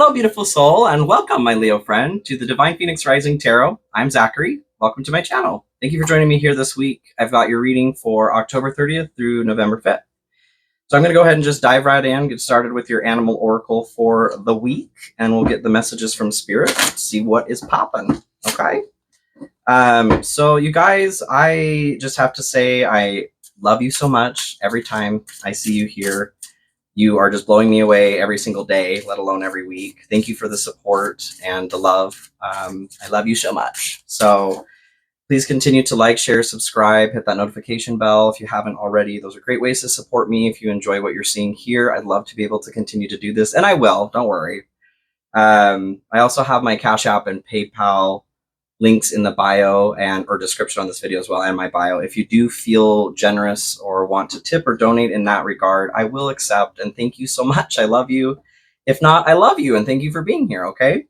Hello, beautiful soul, and welcome, my Leo friend, to the Divine Phoenix Rising Tarot. I'm Zachary. Welcome to my channel. Thank you for joining me here this week. I've got your reading for October 30th through November 5th. So I'm going to go ahead and just dive right in, get started with your animal oracle for the week, and we'll get the messages from Spirit, see what is popping, okay? So you guys, I just have to say I love you so much every time I see you here. You are just blowing me away every single day, let alone every week. Thank you for the support and the love. I love you so much. So please continue to like, share, subscribe, hit that notification bell if you haven't already. Those are great ways to support me. If you enjoy what you're seeing here, I'd love to be able to continue to do this, and I will, don't worry. I also have my Cash App and PayPal links in the bio or description on this video as well, and my bio. If you do feel generous or want to tip or donate in that regard, I will accept, and thank you so much. I love you. If not, I love you, and thank you for being here, okay?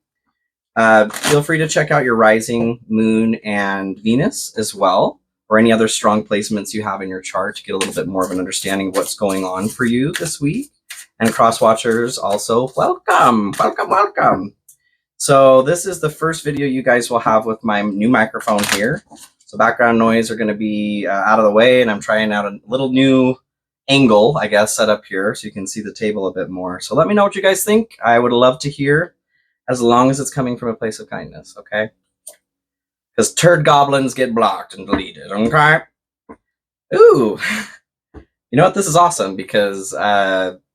Feel free to check out your rising, moon, and Venus as well, or any other strong placements you have in your chart to get a little bit more of an understanding of what's going on for you this week. And cross watchers also, welcome, welcome, welcome. So this is the first video you guys will have with my new microphone here. So background noise are going to be out of the way, and I'm trying out a little new angle, I guess, set up here so you can see the table a bit more. So let me know what you guys think. I would love to hear, as long as it's coming from a place of kindness, okay? Because turd goblins get blocked and deleted, okay? Ooh, you know what? This is awesome because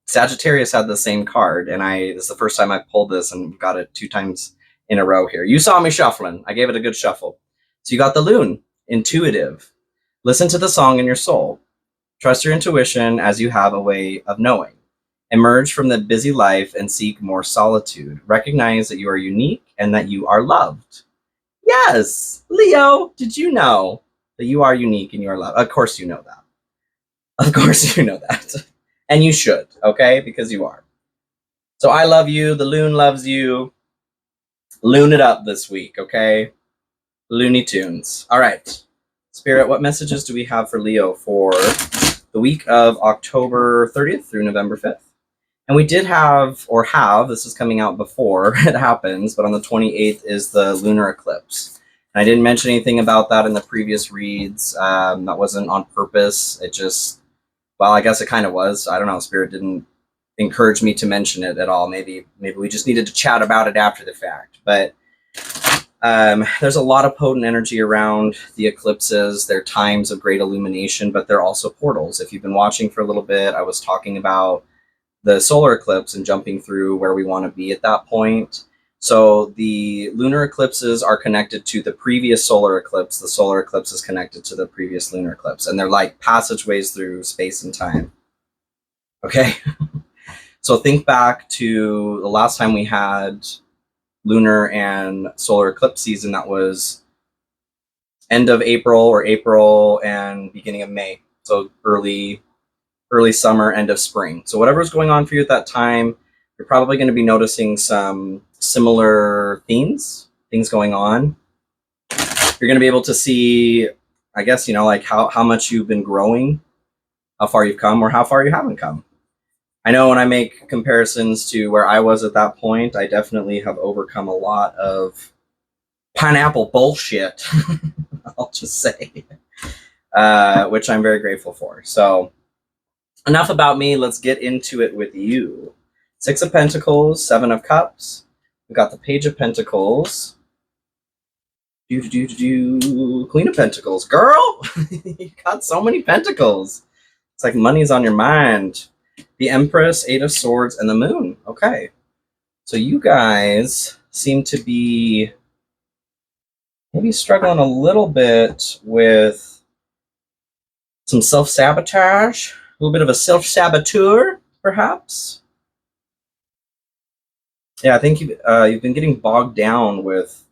Sagittarius had the same card, and this is the first time I pulled this and got it 2 times in a row here. You saw me shuffling. I gave it a good shuffle. So you got the Loon, intuitive. Listen to the song in your soul. Trust your intuition as you have a way of knowing. Emerge from the busy life and seek more solitude. Recognize that you are unique and that you are loved. Yes, Leo, did you know that you are unique and you are loved? Of course you know that. Of course you know that. And you should, okay? Because you are. So I love you. The Loon loves you. Loon it up this week, okay? Looney Tunes. All right. Spirit, what messages do we have for Leo for the week of October 30th through November 5th? And we did have, this is coming out before it happens, but on the 28th is the lunar eclipse. And I didn't mention anything about that in the previous reads. That wasn't on purpose. It just... well, I guess it kind of was. I don't know. Spirit didn't encourage me to mention it at all. Maybe we just needed to chat about it after the fact. But there's a lot of potent energy around the eclipses. They're times of great illumination, but they're also portals. If you've been watching for a little bit, I was talking about the solar eclipse and jumping through where we want to be at that point. So the lunar eclipses are connected to the previous solar eclipse. The solar eclipse is connected to the previous lunar eclipse. And they're like passageways through space and time. Okay? So think back to the last time we had lunar and solar eclipse season. That was end of April, or April and beginning of May. So early summer, end of spring. So whatever's going on for you at that time, you're probably going to be noticing some similar things going on. You're going to be able to see, I guess, like how much you've been growing, how far you've come, or how far you haven't come. I know when I make comparisons to where I was at that point, I definitely have overcome a lot of pineapple bullshit, I'll just say, which I'm very grateful for. So enough about me. Let's get into it with you. 6 of Pentacles, 7 of Cups. We've got the Page of Pentacles. Queen of Pentacles. Girl, you got so many pentacles. It's like money's on your mind. The Empress, 8 of Swords, and the Moon. Okay. So you guys seem to be maybe struggling a little bit with some self-sabotage. A little bit of a self-saboteur, perhaps. Yeah, I think you've been getting bogged down with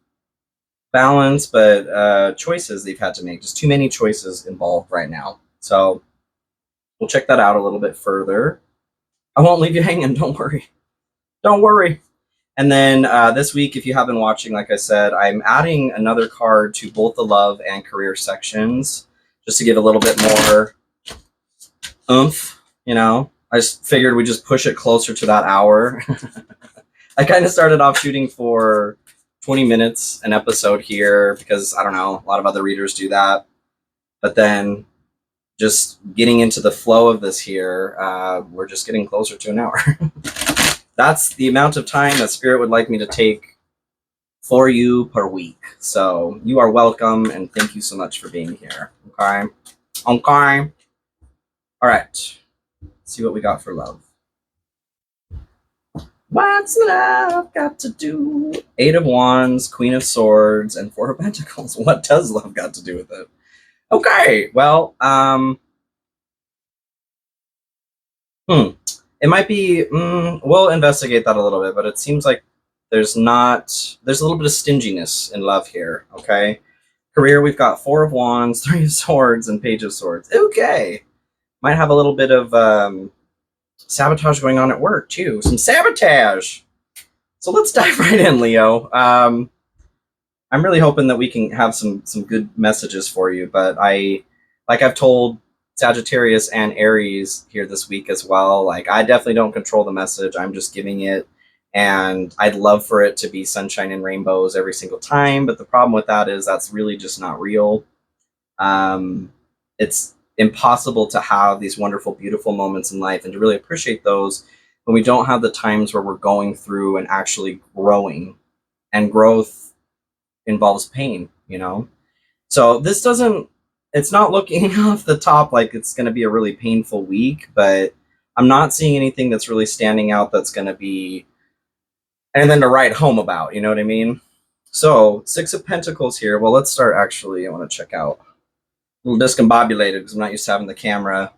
balance, but choices they've had to make. Just too many choices involved right now. So we'll check that out a little bit further. I won't leave you hanging. Don't worry. Don't worry. And then this week, if you have been watching, like I said, I'm adding another card to both the love and career sections, just to give a little bit more oomph, I just figured we just push it closer to that hour. I kind of started off shooting for 20 minutes an episode here because, I don't know, a lot of other readers do that. But then just getting into the flow of this here, we're just getting closer to an hour. That's the amount of time that Spirit would like me to take for you per week. So you are welcome, and thank you so much for being here. Okay. Okay. All right. Let's see what we got for love. What's love got to do? 8 of Wands, Queen of Swords, and 4 of Pentacles. What does love got to do with it? Okay, well, it might be, we'll investigate that a little bit, but it seems like there's a little bit of stinginess in love here, okay? Career, we've got 4 of Wands, 3 of Swords, and Page of Swords. Okay. Might have a little bit of sabotage going on at work, too. Some sabotage! So let's dive right in, Leo. I'm really hoping that we can have some good messages for you, but like I've told Sagittarius and Aries here this week as well, like I definitely don't control the message. I'm just giving it, and I'd love for it to be sunshine and rainbows every single time, but the problem with that is that's really just not real. It's impossible to have these wonderful, beautiful moments in life and to really appreciate those when we don't have the times where we're going through and actually growing, and growth involves pain, you know? So this doesn't, it's not looking off the top like it's going to be a really painful week, but I'm not seeing anything that's really standing out that's going to be anything to write home about, you know what I mean? So 6 of Pentacles here. Well, let's start actually. I want to check out. A little discombobulated because I'm not used to having the camera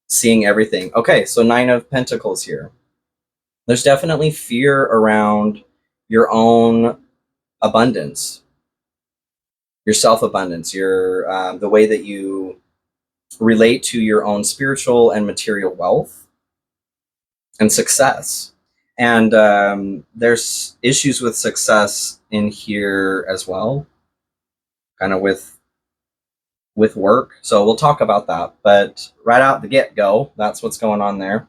seeing everything. Okay, so 9 of Pentacles here. There's definitely fear around your own abundance, your self-abundance, your the way that you relate to your own spiritual and material wealth and success. And there's issues with success in here as well, kind of with work. So we'll talk about that. But right out the get-go, that's what's going on there.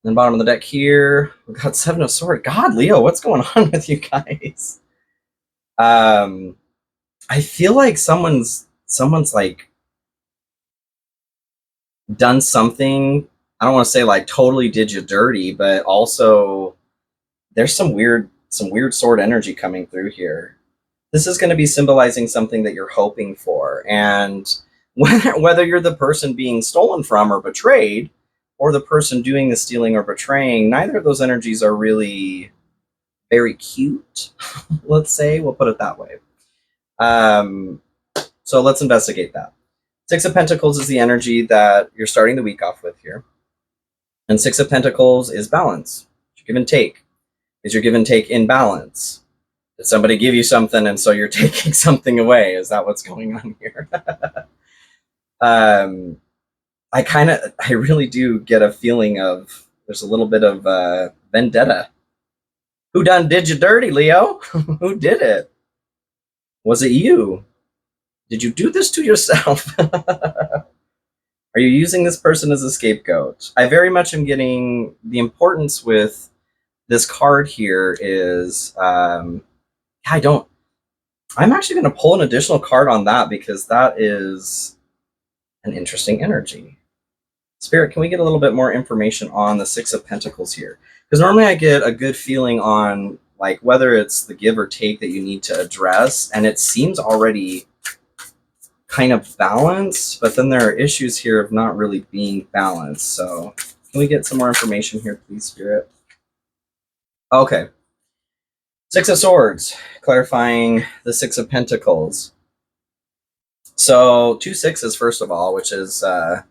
Then bottom of the deck here, we've got 7 of Swords. God, Leo, what's going on with you guys? I feel like someone's like done something. I don't want to say like totally did you dirty, but also there's some weird sword energy coming through here. This is going to be symbolizing something that you're hoping for, and whether you're the person being stolen from or betrayed, or the person doing the stealing or betraying, neither of those energies are really very cute. Let's say, we'll put it that way. So let's investigate that. 6 of Pentacles is the energy that you're starting the week off with here. And 6 of Pentacles is balance. It's your give and take. Is your give and take in balance? Did somebody give you something and so you're taking something away? Is that what's going on here? I really do get a feeling of there's a little bit of vendetta. Who done did you dirty, Leo? Who did it? Was it you? Did you do this to yourself? Are you using this person as a scapegoat? I very much am getting the importance with this card here is, I'm actually going to pull an additional card on that because that is an interesting energy. Spirit, can we get a little bit more information on the 6 of Pentacles here? Because normally I get a good feeling on like whether it's the give or take that you need to address, and it seems already kind of balanced, but then there are issues here of not really being balanced. So can we get some more information here, please, Spirit? Okay. 6 of Swords, clarifying the 6 of Pentacles. So 2 6s, first of all, which is, I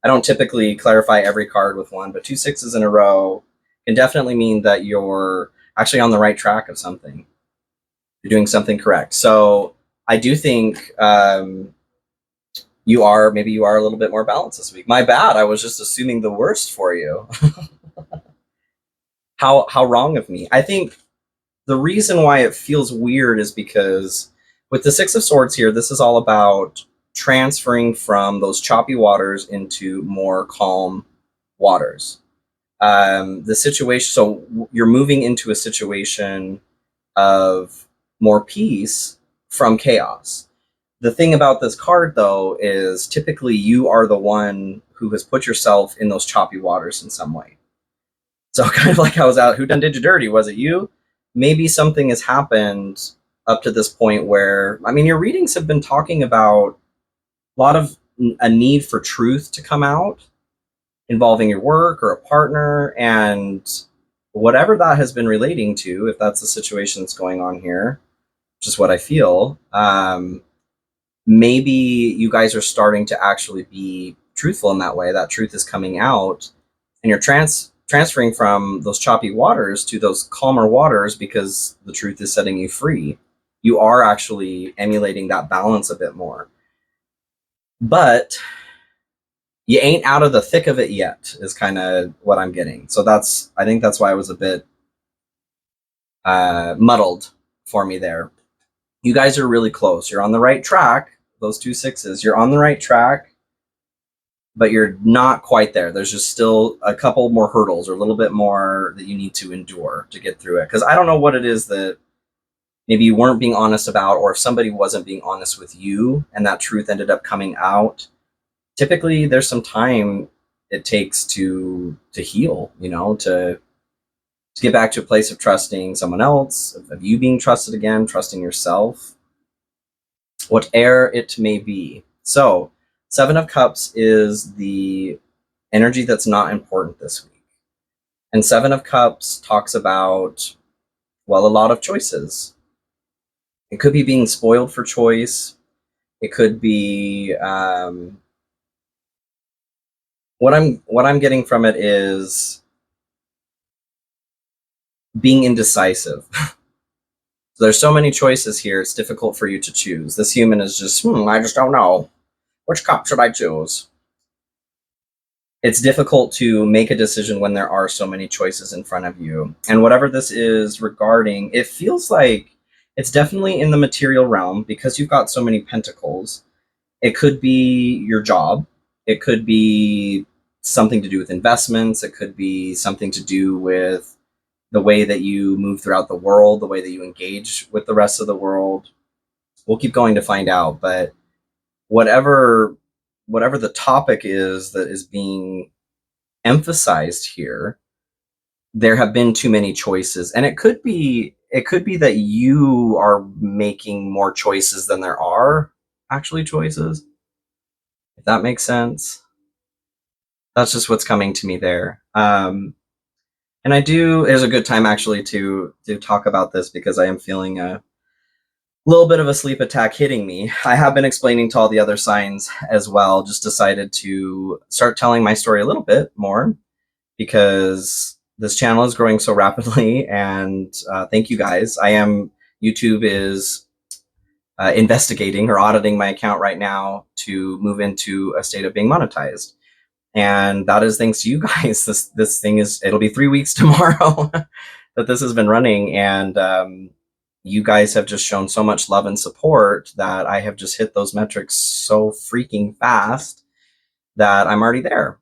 don't typically clarify every card with one, but 2 6s in a row can definitely mean that you're actually on the right track of something. You're doing something correct. So I do think you are a little bit more balanced this week. My bad. I was just assuming the worst for you. How wrong of me. I think the reason why it feels weird is because with the 6 of Swords here, this is all about transferring from those choppy waters into more calm waters. The situation, so you're moving into a situation of more peace from chaos. The thing about this card, though, is typically you are the one who has put yourself in those choppy waters in some way. So kind of like I was out, who done did you dirty? Was it you? Maybe something has happened up to this point where, I mean, your readings have been talking about a lot of a need for truth to come out involving your work or a partner, and whatever that has been relating to, if that's the situation that's going on here, which is what I feel, maybe you guys are starting to actually be truthful in that way. That truth is coming out, and you're transferring from those choppy waters to those calmer waters because the truth is setting you free. You are actually emulating that balance a bit more. But you ain't out of the thick of it yet, is kind of what I'm getting. So I think that's why I was a bit muddled for me there. You guys are really close. You're on the right track. Those 2 6s, you're on the right track, but you're not quite there. There's just still a couple more hurdles or a little bit more that you need to endure to get through it. Because I don't know what it is that maybe you weren't being honest about, or if somebody wasn't being honest with you and that truth ended up coming out. Typically there's some time it takes to heal, to get back to a place of trusting someone else, of you being trusted again, trusting yourself, whatever it may be. So 7 of Cups is the energy that's not important this week. And 7 of Cups talks about, well, a lot of choices. It could be being spoiled for choice. It could be, what I'm getting from it is being indecisive. So there's so many choices here, it's difficult for you to choose. This human is just, I just don't know. Which cup should I choose? It's difficult to make a decision when there are so many choices in front of you. And whatever this is regarding, it feels like it's definitely in the material realm because you've got so many pentacles. It could be your job. It could be something to do with investments. It could be something to do with the way that you move throughout the world, the way that you engage with the rest of the world. We'll keep going to find out, but whatever the topic is that is being emphasized here, there have been too many choices. And it could be that you are making more choices than there are actually choices, if that makes sense. That's just what's coming to me there. And there's a good time actually to talk about this because I am feeling a little bit of a sleep attack hitting me. I have been explaining to all the other signs as well, just decided to start telling my story a little bit more because this channel is growing so rapidly, and thank you guys. YouTube is investigating or auditing my account right now to move into a state of being monetized. And that is thanks to you guys. This thing it'll be 3 weeks tomorrow that this has been running, and you guys have just shown so much love and support that I have just hit those metrics so freaking fast that I'm already there,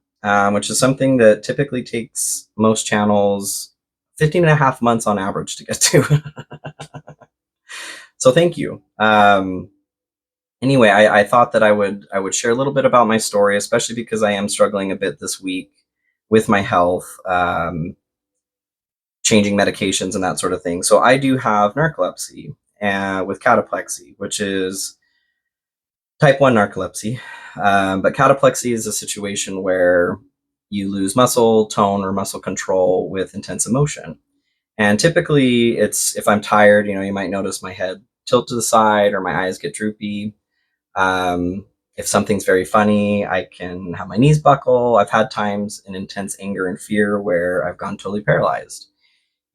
which is something that typically takes most channels 15 and a half months on average to get to. So thank you. Anyway, I thought that I would share a little bit about my story, especially because I am struggling a bit this week with my health, changing medications and that sort of thing. So I do have narcolepsy with cataplexy, which is type 1 narcolepsy. But cataplexy is a situation where you lose muscle tone or muscle control with intense emotion. And typically it's if I'm tired, you might notice my head tilt to the side or my eyes get droopy. If something's very funny, I can have my knees buckle. I've had times in intense anger and fear where I've gone totally paralyzed,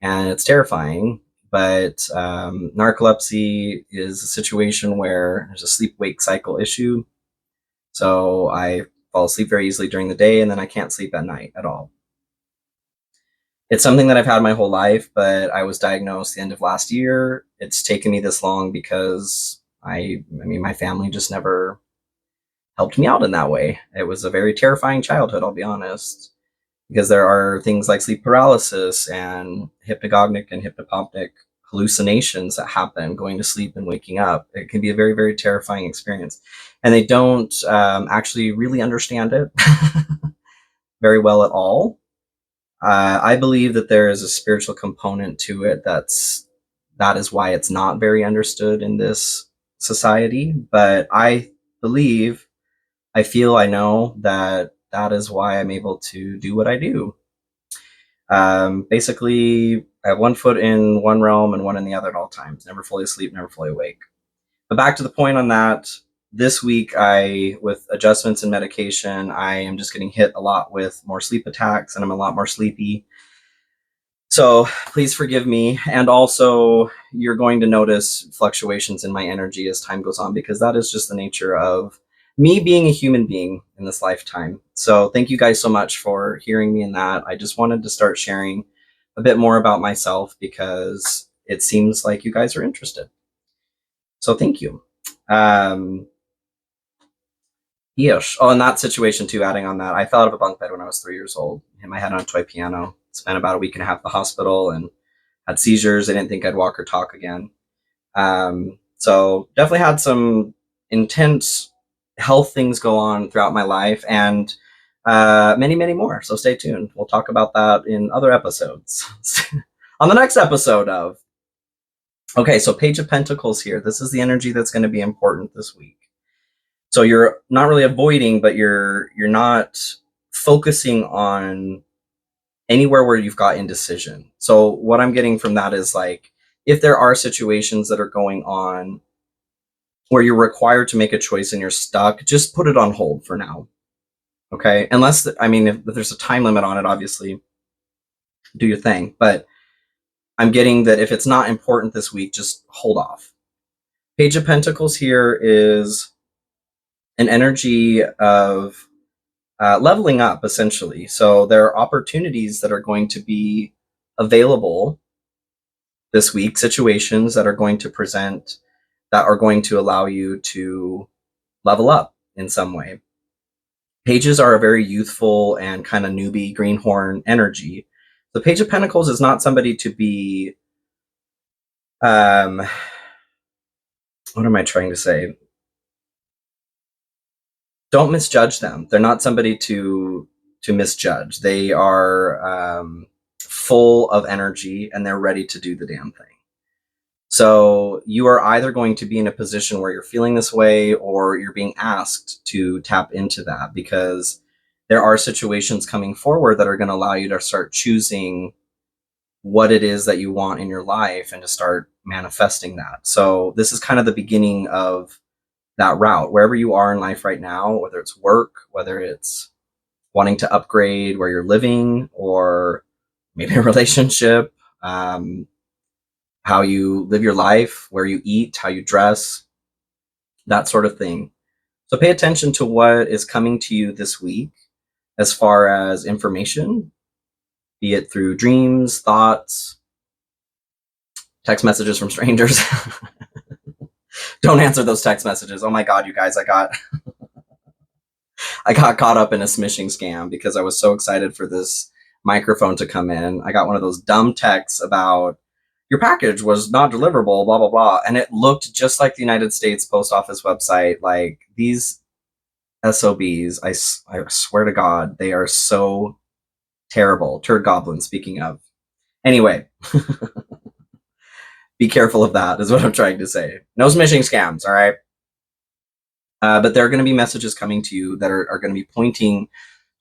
and it's terrifying. But narcolepsy is a situation where there's a sleep-wake cycle issue. So I fall asleep very easily during the day, and then I can't sleep at night at all. It's something that I've had my whole life, but I was diagnosed the end of last year. It's taken me this long because my family just never helped me out in that way. It was a very terrifying childhood, I'll be honest. because there are things like sleep paralysis and hypnagogic and hypnopompic hallucinations that happen going to sleep and waking up. It can be a very, very terrifying experience. And they don't actually really understand it very well at all. I believe that there is a spiritual component to it that is why it's not very understood in this society. But I believe, I feel, I know that that is why I'm able to do what I do. Basically, I have one foot in one realm and one in the other at all times. Never fully asleep, never fully awake. But back to the point on that, this week, with adjustments and medication, I am just getting hit a lot with more sleep attacks, and I'm a lot more sleepy. So please forgive me. And also, you're going to notice fluctuations in my energy as time goes on, because that is just the nature of me being a human being in this lifetime. So thank you guys so much for hearing me in that. I just wanted to start sharing a bit more about myself because it seems like you guys are interested. So thank you. Yes. Oh, in that situation too, adding on that, I fell out of a bunk bed when I was 3 years old. Hit my head on a toy piano. Spent about a week and a half at the hospital and had seizures. I didn't think I'd walk or talk again. So definitely had some intense health things go on throughout my life, and many, many more. So stay tuned. We'll talk about that in other episodes. On the next episode of... Okay, so Page of Pentacles here. This is the energy that's going to be important this week. So you're not really avoiding, but you're not focusing on anywhere where you've got indecision. So what I'm getting from that is, like, if there are situations that are going on where you're required to make a choice and you're stuck, just put it on hold for now. Okay? Unless, if there's a time limit on it, obviously, do your thing. But I'm getting that if it's not important this week, just hold off. Page of Pentacles here is an energy of leveling up, essentially. So there are opportunities that are going to be available this week, situations that are going to present, that are going to allow you to level up in some way. Pages are a very youthful and kind of newbie greenhorn energy. The Page of Pentacles is not somebody to be, what am I trying to say? Don't misjudge them. They're not somebody to misjudge. They are full of energy and they're ready to do the damn thing. So you are either going to be in a position where you're feeling this way, or you're being asked to tap into that, because there are situations coming forward that are going to allow you to start choosing what it is that you want in your life and to start manifesting that. So this is kind of the beginning of that route. Wherever you are in life right now, whether it's work, whether it's wanting to upgrade where you're living, or maybe a relationship, how you live your life, where you eat, how you dress, that sort of thing. So pay attention to what is coming to you this week as far as information, be it through dreams, thoughts, text messages from strangers. Don't answer those text messages. Oh my God, you guys, I got caught up in a smishing scam because I was so excited for this microphone to come in. I got one of those dumb texts about, your package was not deliverable, blah, blah, blah. And it looked just like the United States Post Office website. Like, these SOBs, I swear to God, they are so terrible. Turd goblins, speaking of. Anyway, be careful of that, is what I'm trying to say. No smishing scams, all right? But there are going to be messages coming to you that are going to be pointing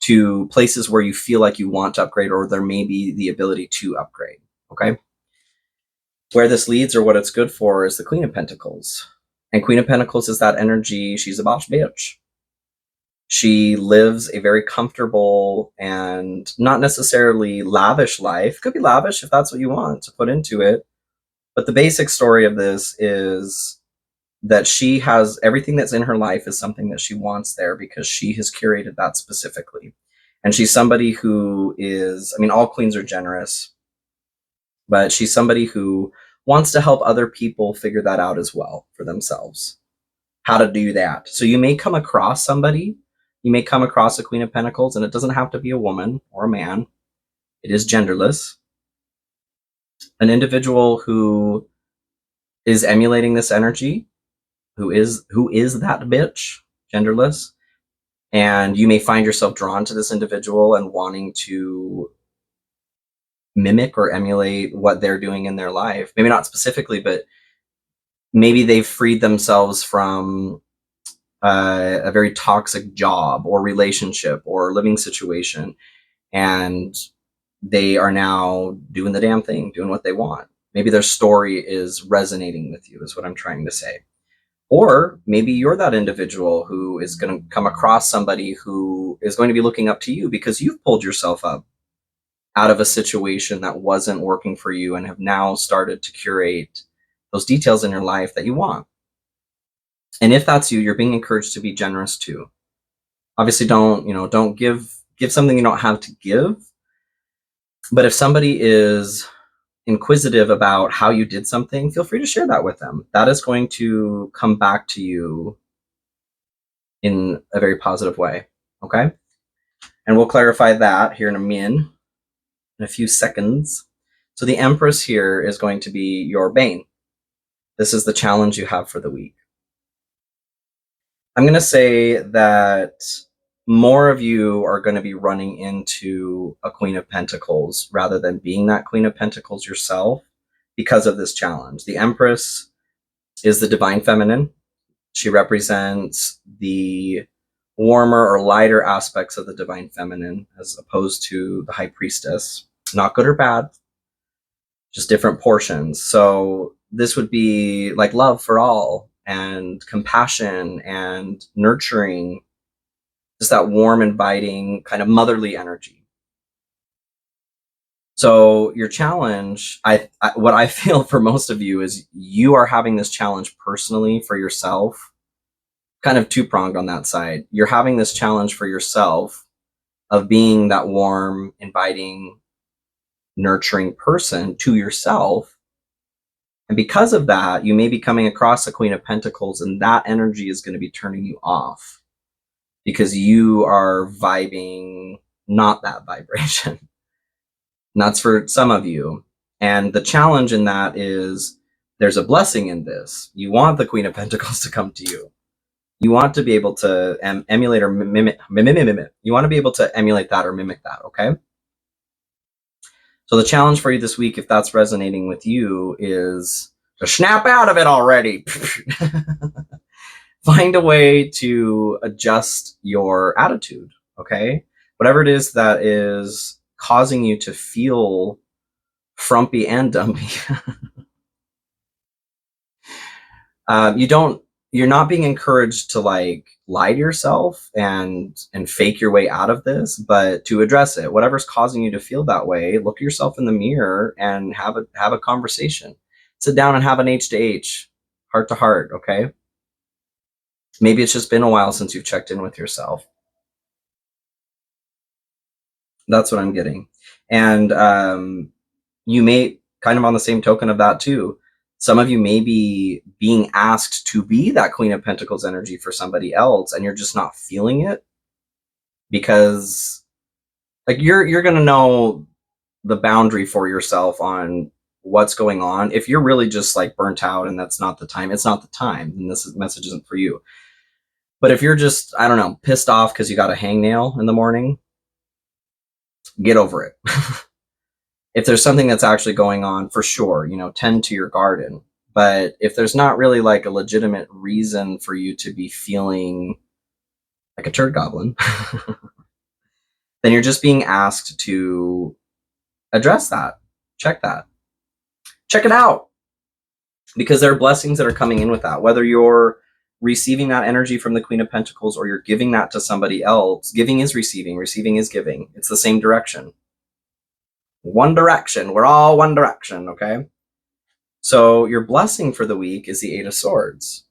to places where you feel like you want to upgrade, or there may be the ability to upgrade, okay? Where this leads, or what it's good for, is the Queen of Pentacles. And Queen of Pentacles is that energy. She's a boss bitch. She lives a very comfortable and not necessarily lavish life. Could be lavish if that's what you want to put into it. But the basic story of this is that she has everything that's in her life is something that she wants there because she has curated that specifically. And she's somebody who is, all queens are generous, but she's somebody who wants to help other people figure that out as well for themselves, how to do that. So you may come across somebody You may come across a Queen of Pentacles, and it doesn't have to be a woman or a man. It is genderless. An individual who is emulating this energy, who is that bitch, genderless, and you may find yourself drawn to this individual and wanting to mimic or emulate what they're doing in their life. Maybe not specifically, but maybe they've freed themselves from a very toxic job or relationship or living situation, and they are now doing the damn thing, doing what they want. Maybe their story is resonating with you, is what I'm trying to say. Or maybe you're that individual who is going to come across somebody who is going to be looking up to you because you've pulled yourself up out of a situation that wasn't working for you and have now started to curate those details in your life that you want. And if that's you, you're being encouraged to be generous too. Obviously, don't give something you don't have to give. But if somebody is inquisitive about how you did something, feel free to share that with them. That is going to come back to you in a very positive way. Okay? And we'll clarify that here in a few seconds. So the Empress here is going to be your bane. This is the challenge you have for the week. I'm going to say that more of you are going to be running into a Queen of Pentacles rather than being that Queen of Pentacles yourself because of this challenge. The Empress is the divine feminine. She represents the warmer or lighter aspects of the divine feminine as opposed to the High Priestess. Not good or bad, just different portions. So this would be like love for all and compassion and nurturing, just that warm, inviting, kind of motherly energy. So your challenge, what I feel for most of you is you are having this challenge personally for yourself, kind of two-pronged on that side. You're having this challenge for yourself of being that warm, inviting, nurturing person to yourself. And because of that, you may be coming across the Queen of Pentacles, and that energy is going to be turning you off because you are vibing not that vibration. And that's for some of you. And the challenge in that is there's a blessing in this. You want the Queen of Pentacles to come to you. You want to be able to emulate or mimic. You want to be able to emulate that or mimic that, okay? So the challenge for you this week, if that's resonating with you, is to snap out of it already. Find a way to adjust your attitude, okay? Whatever it is that is causing you to feel frumpy and dumpy. You're not being encouraged to like lie to yourself and fake your way out of this, but to address it. Whatever's causing you to feel that way, look at yourself in the mirror and have a conversation. Sit down and have an H-to-H, heart to heart, okay? Maybe it's just been a while since you've checked in with yourself. That's what I'm getting. And you may, kind of on the same token of that too, some of you may be being asked to be that Queen of Pentacles energy for somebody else, and you're just not feeling it because like you're going to know the boundary for yourself on what's going on. If you're really just like burnt out and that's not the time, it's not the time, then this message isn't for you. But if you're just, I don't know, pissed off because you got a hangnail in the morning, get over it. If there's something that's actually going on, for sure, tend to your garden. But if there's not really like a legitimate reason for you to be feeling like a turd goblin, then you're just being asked to address that. Check it out. Because there are blessings that are coming in with that. Whether you're receiving that energy from the Queen of Pentacles or you're giving that to somebody else, giving is receiving, receiving is giving. It's the same direction. One direction. We're all one direction, okay? So your blessing for the week is the Eight of Swords.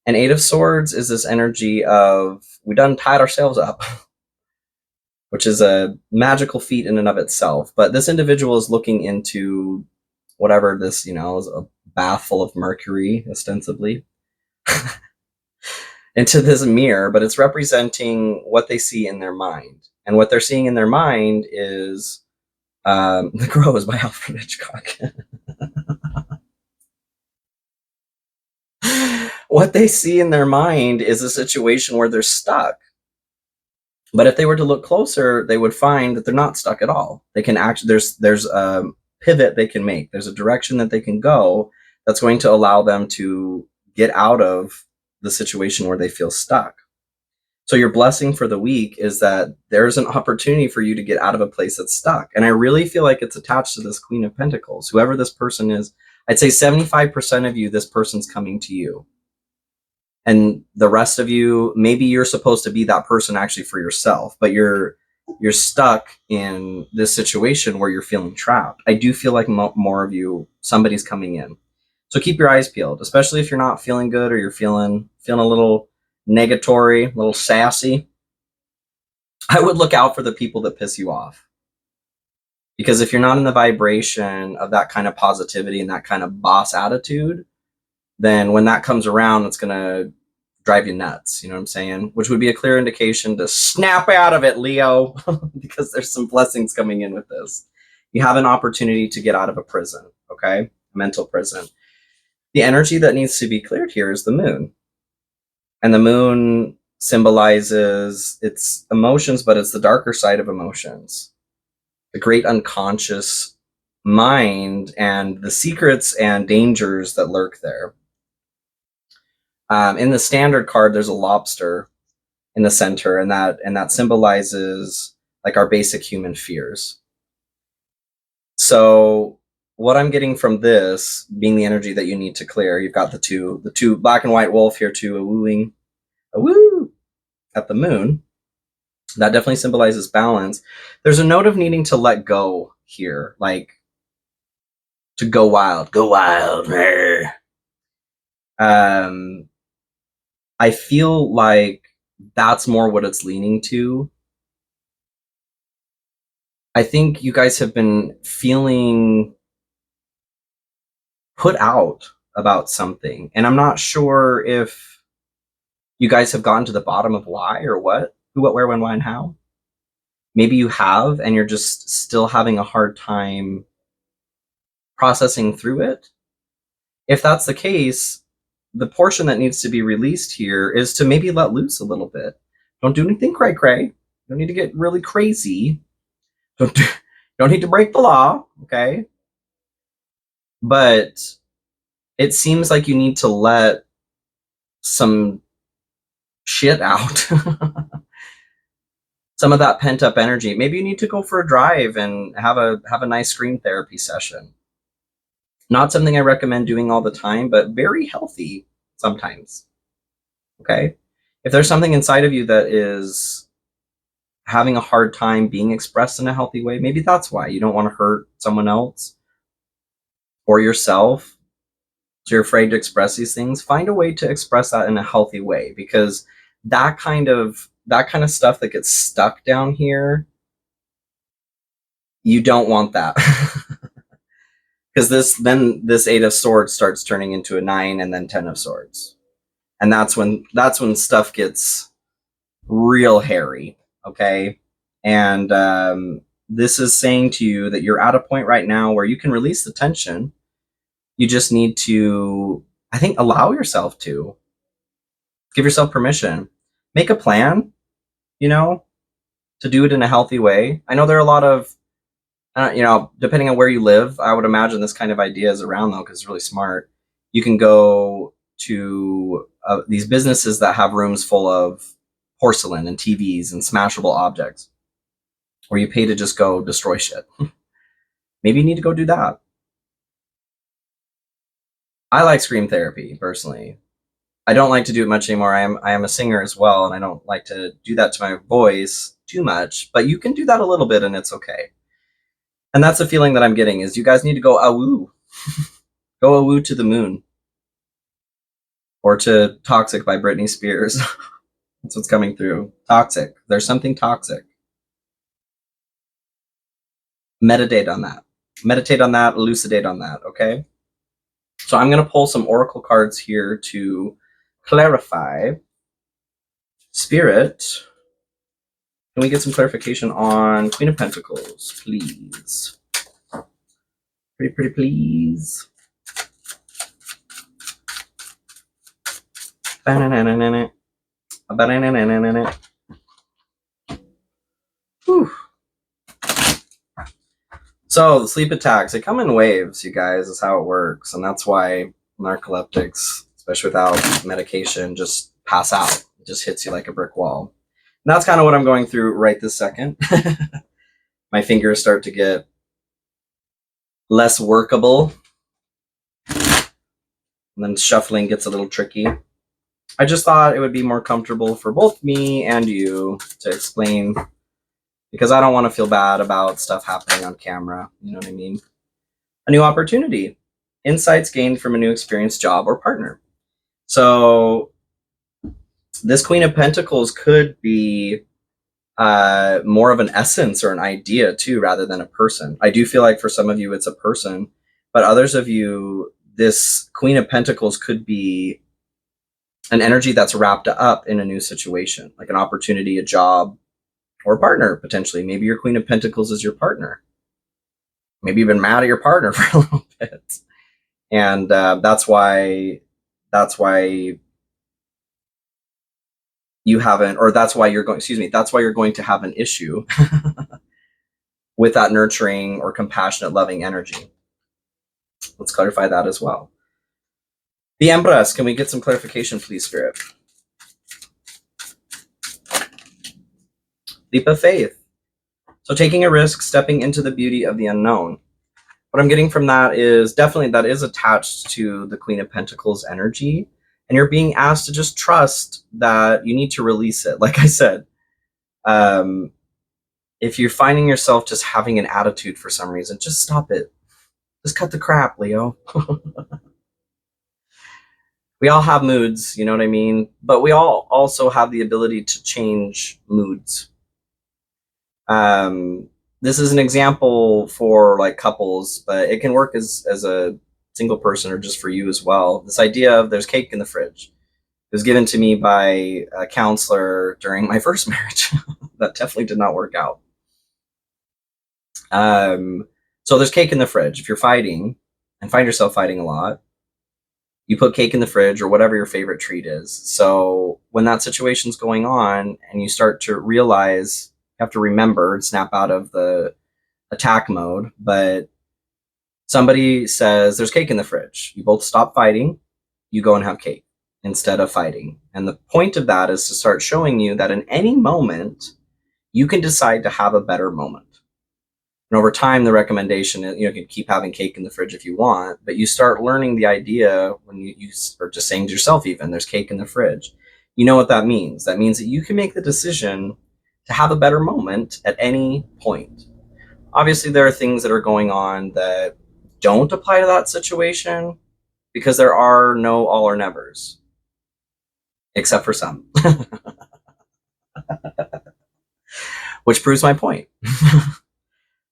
And Eight of Swords is this energy of we done tied ourselves up, which is a magical feat in and of itself. But this individual is looking into whatever this, is a bath full of mercury, ostensibly. into this mirror, but it's representing what they see in their mind. And what they're seeing in their mind is The Crows by Alfred Hitchcock. What they see in their mind is a situation where they're stuck. But if they were to look closer, they would find that they're not stuck at all. They can actually, there's a pivot they can make. There's a direction that they can go that's going to allow them to get out of the situation where they feel stuck. So your blessing for the week is that there's an opportunity for you to get out of a place that's stuck. And I really feel like it's attached to this Queen of Pentacles. Whoever this person is, I'd say 75% of you, this person's coming to you. And the rest of you, maybe you're supposed to be that person actually for yourself, but you're stuck in this situation where you're feeling trapped. I do feel like more of you, somebody's coming in. So keep your eyes peeled, especially if you're not feeling good or you're feeling a little negatory, a little sassy. I would look out for the people that piss you off. Because if you're not in the vibration of that kind of positivity and that kind of boss attitude, then when that comes around, it's going to drive you nuts. You know what I'm saying? Which would be a clear indication to snap out of it, Leo, because there's some blessings coming in with this. You have an opportunity to get out of a prison, okay? A mental prison. The energy that needs to be cleared here is the moon. And the moon symbolizes its emotions, but it's the darker side of emotions. The great unconscious mind and the secrets and dangers that lurk there. In the standard card, there's a lobster in the center, and that symbolizes like our basic human fears. So what I'm getting from this being the energy that you need to clear, you've got the two black and white wolf here too, a woo at the moon. That definitely symbolizes balance. There's a note of needing to let go here, like to go wild. I feel like that's more what it's leaning to. I think you guys have been feeling put out about something, and I'm not sure if you guys have gotten to the bottom of why or what, who, what, where, when, why, and how. Maybe you have, and you're just still having a hard time processing through it. If that's the case, the portion that needs to be released here is to maybe let loose a little bit. Don't do anything cray-cray. Don't need to get really crazy. Don't need to break the law, okay? But it seems like you need to let some shit out. Some of that pent-up energy. Maybe you need to go for a drive and have a nice screen therapy session. Not something I recommend doing all the time, but very healthy sometimes. Okay? If there's something inside of you that is having a hard time being expressed in a healthy way, maybe that's why you don't want to hurt someone else or yourself. So you're afraid to express these things. Find a way to express that in a healthy way, because that kind of stuff that gets stuck down here, you don't want that. Because this 8 of Swords starts turning into a 9 and then 10 of Swords. And that's when stuff gets real hairy, okay? And this is saying to you that you're at a point right now where you can release the tension. You just need to, I think, allow yourself to. Give yourself permission. Make a plan, to do it in a healthy way. I know there are a lot of, depending on where you live, I would imagine this kind of idea is around, though, because it's really smart. You can go to these businesses that have rooms full of porcelain and TVs and smashable objects, where you pay to just go destroy shit. Maybe you need to go do that. I like scream therapy, personally. I don't like to do it much anymore. I am a singer as well, and I don't like to do that to my voice too much, but you can do that a little bit, and it's okay. And that's the feeling that I'm getting, is you guys need to go awoo. Go awoo to the moon. Or to Toxic by Britney Spears. That's what's coming through. Toxic. There's something toxic. Meditate on that. Meditate on that, elucidate on that, okay? So I'm going to pull some oracle cards here to clarify Spirit, can we get some clarification on Queen of Pentacles, please? Pretty please. Banana. Whew. So the sleep attacks, they come in waves, you guys, is how it works. And that's why narcoleptics, especially without medication, just pass out. It just hits you like a brick wall. And that's kind of what I'm going through right this second. My fingers start to get less workable. And then shuffling gets a little tricky. I just thought it would be more comfortable for both me and you to explain, because I don't want to feel bad about stuff happening on camera. You know what I mean? A new opportunity. Insights gained from a new experience, job, or partner. So this Queen of Pentacles could be more of an essence or an idea too, rather than a person. I do feel like for some of you it's a person, but others of you, this Queen of Pentacles could be an energy that's wrapped up in a new situation, like an opportunity, a job, or a partner, potentially. Maybe your Queen of Pentacles is your partner. Maybe you've been mad at your partner for a little bit. And that's why you haven't, or that's why you're going to have an issue with that nurturing or compassionate, loving energy. Let's clarify that as well. The Empress, can we get some clarification, please, Spirit? Leap of faith. So taking a risk, stepping into the beauty of the unknown. What I'm getting from that is definitely that is attached to the Queen of Pentacles energy. And you're being asked to just trust that you need to release it. Like I said, if you're finding yourself just having an attitude for some reason, just stop it. Just cut the crap, Leo. We all have moods, you know what I mean? But we all also have the ability to change moods. This is an example for like couples, but it can work as a single person or just for you as well. This idea of there's cake in the fridge. It was given to me by a counselor during my first marriage. That definitely did not work out. So there's cake in the fridge. If you're fighting and find yourself fighting a lot, you put cake in the fridge or whatever your favorite treat is. So when that situation's going on and you start to realize, you have to remember and snap out of the attack mode, but somebody says there's cake in the fridge. You both stop fighting, you go and have cake instead of fighting. And the point of that is to start showing you that in any moment, you can decide to have a better moment. And over time, the recommendation is, you can keep having cake in the fridge if you want, but you start learning the idea when you are just saying to yourself, even, there's cake in the fridge. You know what that means. That means that you can make the decision to have a better moment at any point. Obviously, there are things that are going on that don't apply to that situation because there are no all or nevers, except for some. Which proves my point.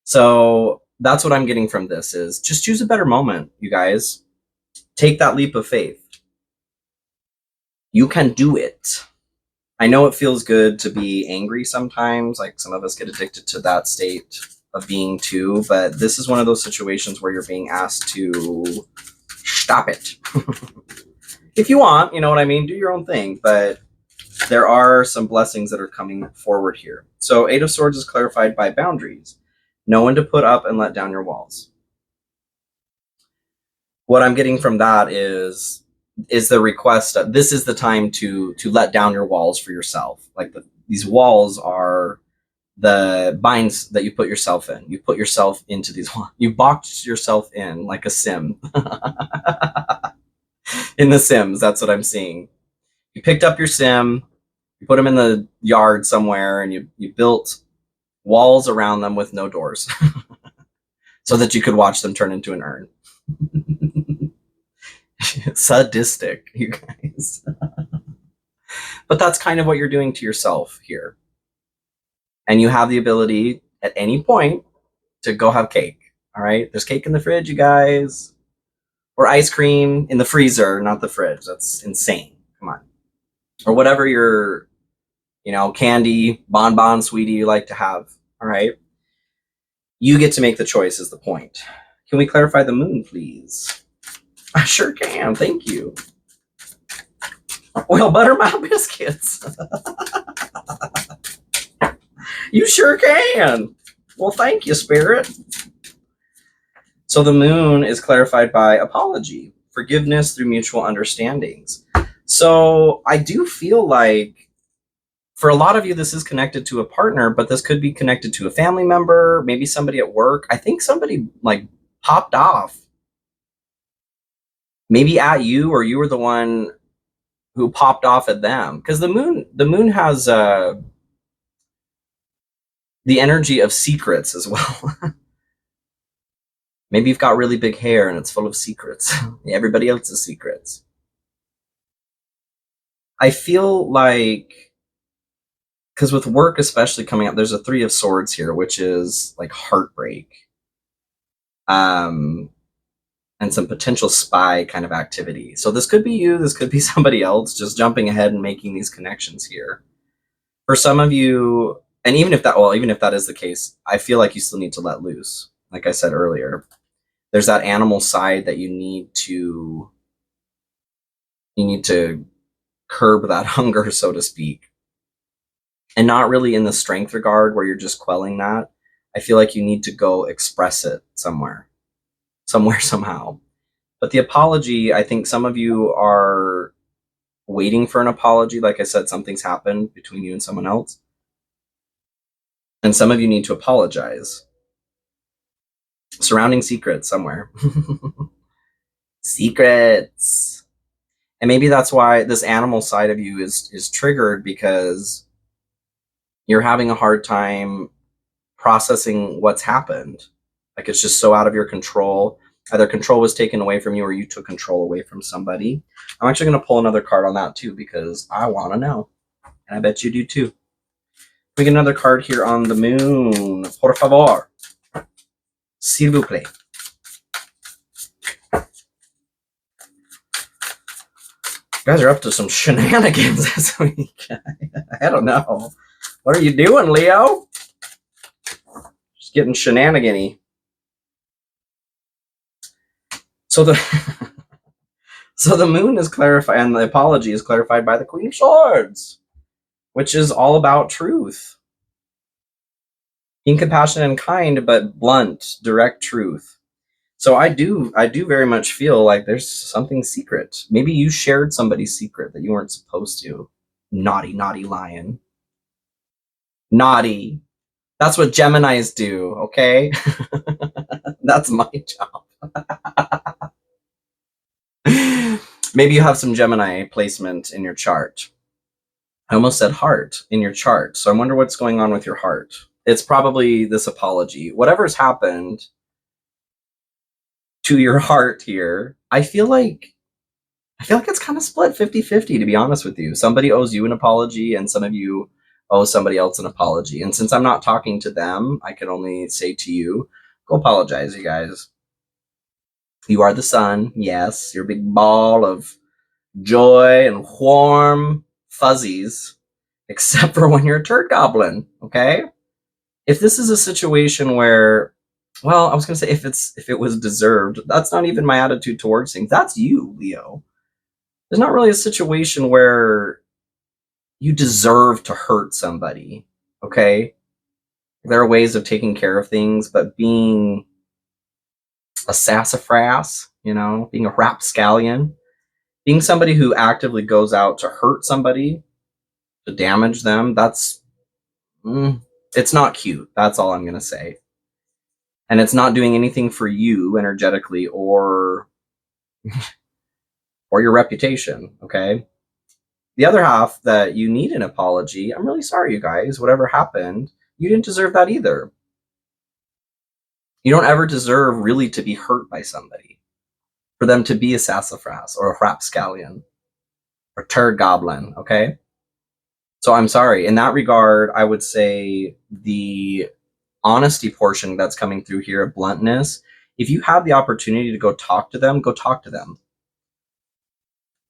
So that's what I'm getting from this is just choose a better moment, you guys. Take that leap of faith. You can do it. I know it feels good to be angry sometimes, like some of us get addicted to that state of being too, but this is one of those situations where you're being asked to stop it. If you want, you know what I mean, do your own thing, but there are some blessings that are coming forward here. So 8 of Swords is clarified by boundaries. Know when to put up and let down your walls. What I'm getting from that is the request of, this is the time to let down your walls for yourself. Like these walls are the binds that you put yourself in. You put yourself into these walls. You boxed yourself in like a sim. In The Sims, that's what I'm seeing. You picked up your sim, you put them in the yard somewhere, and you built walls around them with no doors so that you could watch them turn into an urn. Sadistic, you guys. But that's kind of what you're doing to yourself here. And you have the ability at any point to go have cake. All right, there's cake in the fridge, you guys, or ice cream in the freezer, not the fridge. That's insane. Come on. Or whatever your you know, candy, bonbon, sweetie you like to have. All right. You get to make the choice is the point. Can we clarify the moon, please? I sure can. Thank you. Well, butter my biscuits. You sure can. Well, thank you, Spirit. So the moon is clarified by apology, forgiveness through mutual understandings. So I do feel like for a lot of you, this is connected to a partner, but this could be connected to a family member, maybe somebody at work. I think somebody like popped off, maybe at you, or you were the one who popped off at them. Because the moon has the energy of secrets as well. Maybe you've got really big hair and it's full of secrets. Everybody else's secrets. I feel like, because with work especially coming up, there's a 3 of Swords here, which is like heartbreak. And some potential spy kind of activity. So this could be you, this could be somebody else, just jumping ahead and making these connections here. For some of you, and even if that is the case, I feel like you still need to let loose. Like I said earlier, there's that animal side that you need to curb that hunger, so to speak. And not really in the strength regard where you're just quelling that. I feel like you need to go express it somewhere, somehow. But the apology, I think some of you are waiting for an apology. Like I said, something's happened between you and someone else. And some of you need to apologize. Surrounding secrets somewhere. Secrets. And maybe that's why this animal side of you is triggered, because you're having a hard time processing what's happened. Like it's just so out of your control. Either control was taken away from you or you took control away from somebody. I'm actually going to pull another card on that too, because I want to know. And I bet you do too. We get another card here on the moon. Por favor. S'il vous plaît. You guys are up to some shenanigans this week. I don't know. What are you doing, Leo? Just getting shenanigan-y. So the moon is clarified, and the apology is clarified by the Queen of Swords, which is all about truth. Being compassionate and kind, but blunt, direct truth. So I do very much feel like there's something secret. Maybe you shared somebody's secret that you weren't supposed to. Naughty, naughty lion. Naughty. That's what Geminis do, okay? That's my job. Maybe you have some Gemini placement in your chart. I almost said heart in your chart. So I wonder what's going on with your heart. It's probably this apology. Whatever's happened to your heart here, I feel like it's kind of split 50-50, to be honest with you. Somebody owes you an apology and some of you owe somebody else an apology. And since I'm not talking to them, I can only say to you, go apologize, you guys. You are the sun. Yes, you're a big ball of joy and warm fuzzies, except for when you're a turd goblin, okay? If this is a situation where, well, I was going to say if it was deserved, that's not even my attitude towards things. That's you, Leo. There's not really a situation where you deserve to hurt somebody, okay? There are ways of taking care of things, but being a sassafras, you know, being a rapscallion, being somebody who actively goes out to hurt somebody, to damage them, that's, it's not cute. That's all I'm going to say. And it's not doing anything for you energetically or your reputation, okay? The other half, that you need an apology. I'm really sorry, you guys. Whatever happened, you didn't deserve that either. You don't ever deserve really to be hurt by somebody, for them to be a sassafras or a rapscallion or turd goblin, okay? So I'm sorry. In that regard, I would say the honesty portion that's coming through here, of bluntness, if you have the opportunity to go talk to them, go talk to them.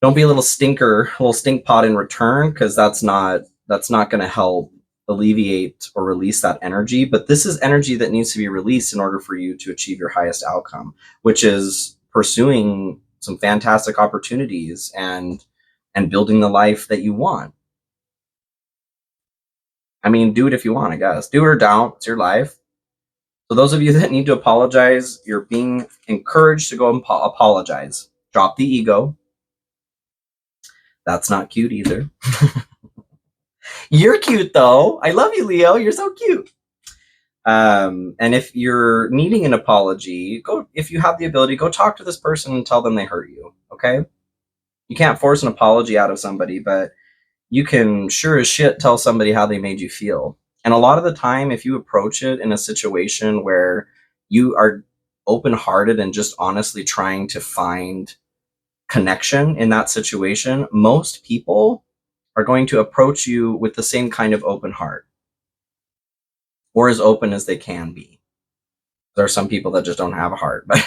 Don't be a little stink pot in return, because that's not that's not going to help alleviate or release that energy. But this is energy that needs to be released in order for you to achieve your highest outcome, which is pursuing some fantastic opportunities and building the life that you want. I mean, do it if you want, I guess. Do it or don't. It's your life. So those of you that need to apologize, you're being encouraged to go and apologize. Drop the ego. That's not cute either. You're cute though. I love you, Leo. You're so cute. And if you're needing an apology, if you have the ability, go talk to this person and tell them they hurt you. Okay? You can't force an apology out of somebody, but you can sure as shit tell somebody how they made you feel. And a lot of the time, if you approach it in a situation where you are open-hearted and just honestly trying to find connection in that situation, most people are going to approach you with the same kind of open heart, or as open as they can be. There are some people that just don't have a heart, but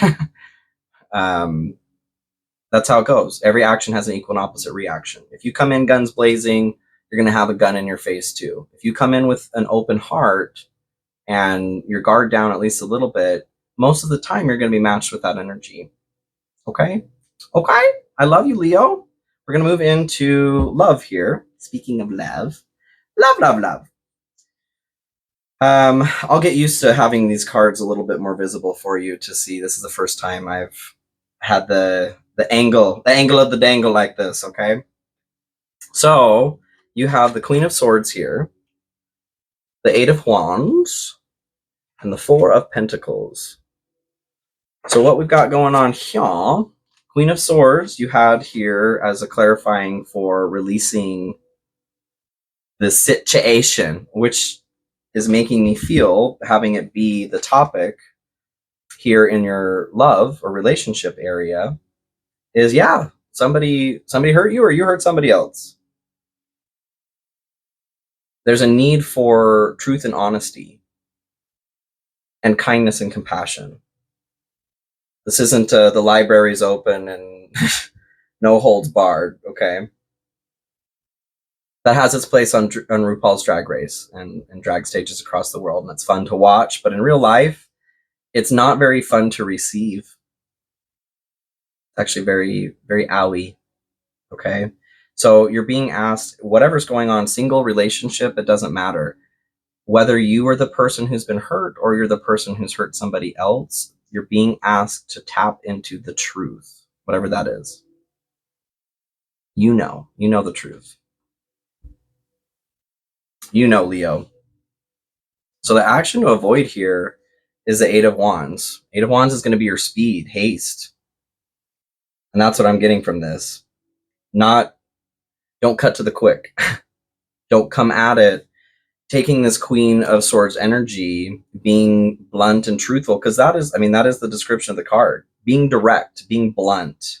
that's how it goes. Every action has an equal and opposite reaction. If you come in guns blazing, you're going to have a gun in your face too. If you come in with an open heart and your guard down at least a little bit, most of the time you're going to be matched with that energy. Okay? Okay? I love you, Leo. We're going to move into love here. Speaking of love. Love, love, love. I'll get used to having these cards a little bit more visible for you to see. This is the first time I've had the angle of the dangle like this, okay? So you have the Queen of Swords here, the Eight of Wands, and the Four of Pentacles. So what we've got going on here, Queen of Swords, you had here as a clarifying for releasing the situation, which is making me feel, having it be the topic here in your love or relationship area, is somebody hurt you or you hurt somebody else. There's a need for truth and honesty and kindness and compassion. This isn't the library's open and no holds barred, okay? That has its place on RuPaul's Drag Race and drag stages across the world, and it's fun to watch. But in real life, it's not very fun to receive. It's actually very, very owie, okay? So you're being asked, whatever's going on, single relationship, it doesn't matter. Whether you are the person who's been hurt or you're the person who's hurt somebody else, you're being asked to tap into the truth, whatever that is. You know the truth. You know, Leo. So the action to avoid here is the Eight of Wands. Eight of Wands is going to be your speed, haste. And that's what I'm getting from this. Don't cut to the quick. Don't come at it taking this Queen of Swords energy, being blunt and truthful, because that is the description of the card. Being direct, being blunt.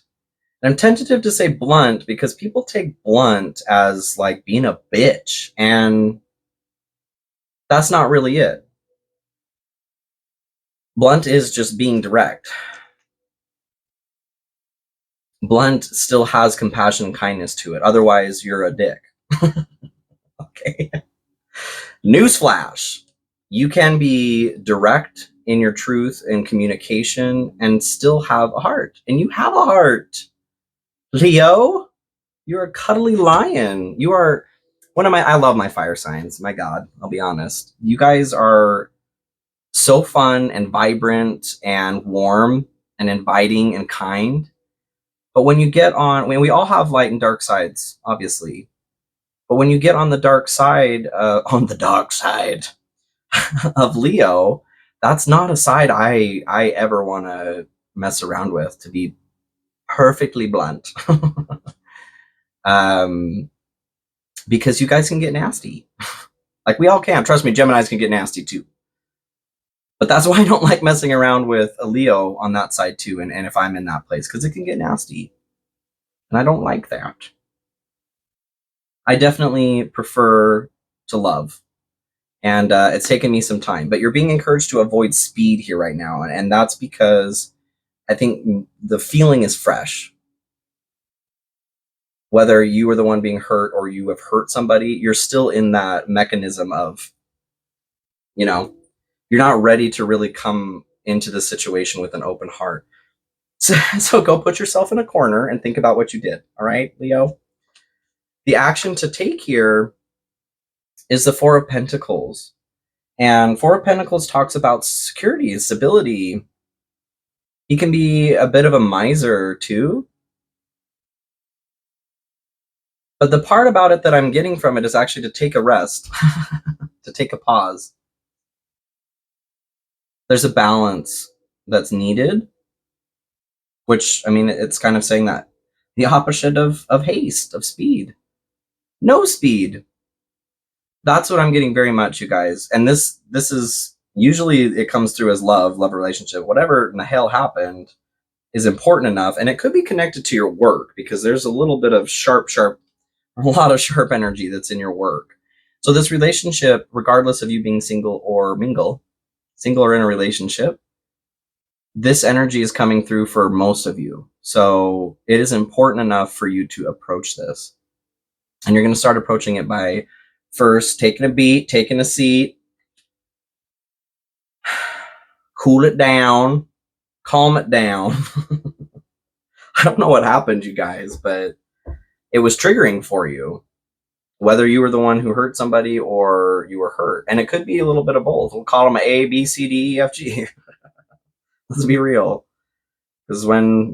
And I'm tentative to say blunt because people take blunt as like being a bitch, and that's not really it. Blunt is just being direct. Blunt still has compassion and kindness to it. Otherwise, you're a dick. Okay. Newsflash. You can be direct in your truth and communication and still have a heart. And you have a heart. Leo, you're a cuddly lion. You are I love my fire signs. My God, I'll be honest. You guys are so fun and vibrant and warm and inviting and kind. But when you get on, we all have light and dark sides, obviously. But when you get on the dark side of Leo, that's not a side I ever want to mess around with, to be perfectly blunt. Because you guys can get nasty. Like we all can. Trust me, Geminis can get nasty too. But that's why I don't like messing around with a Leo on that side too, and if I'm in that place, because it can get nasty. And I don't like that. I definitely prefer to love. And it's taken me some time. But you're being encouraged to avoid speed here right now. And that's because I think the feeling is fresh. whether you are the one being hurt or you have hurt somebody, you're still in that mechanism of, you're not ready to really come into the situation with an open heart. So go put yourself in a corner and think about what you did. All right, Leo? The action to take here is the Four of Pentacles. And Four of Pentacles talks about security, stability. He can be a bit of a miser too. But the part about it that I'm getting from it is actually to take a rest, to take a pause. There's a balance that's needed, which, I mean, it's kind of saying that the opposite of haste, of speed. No speed. That's what I'm getting very much, you guys. And this is, usually it comes through as love relationship. Whatever in the hell happened is important enough. And it could be connected to your work, because there's a little bit of a lot of sharp energy that's in your work. So this relationship, regardless of you being single or single or in a relationship, this energy is coming through for most of you. So it is important enough for you to approach this. And you're going to start approaching it by first taking a beat, taking a seat, cool it down, calm it down. I don't know what happened, you guys, but it was triggering for you, whether you were the one who hurt somebody or you were hurt. And it could be a little bit of both. We'll call them A, B, C, D, E, F, G. Let's be real. Because when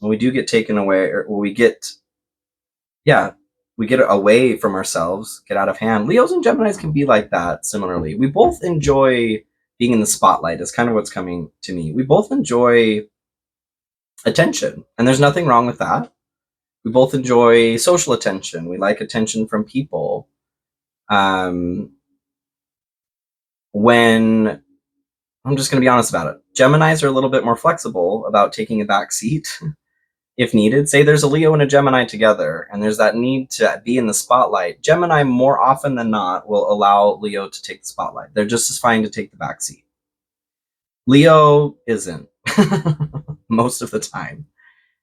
we do get taken away, or when we get away from ourselves, get out of hand. Leos and Geminis can be like that similarly. We both enjoy being in the spotlight, is kind of what's coming to me. We both enjoy attention, and there's nothing wrong with that. We both enjoy social attention. We like attention from people. When I'm just going to be honest about it, Geminis are a little bit more flexible about taking a back seat if needed. Say there's a Leo and a Gemini together, and there's that need to be in the spotlight. Gemini, more often than not, will allow Leo to take the spotlight. They're just as fine to take the back seat. Leo isn't most of the time.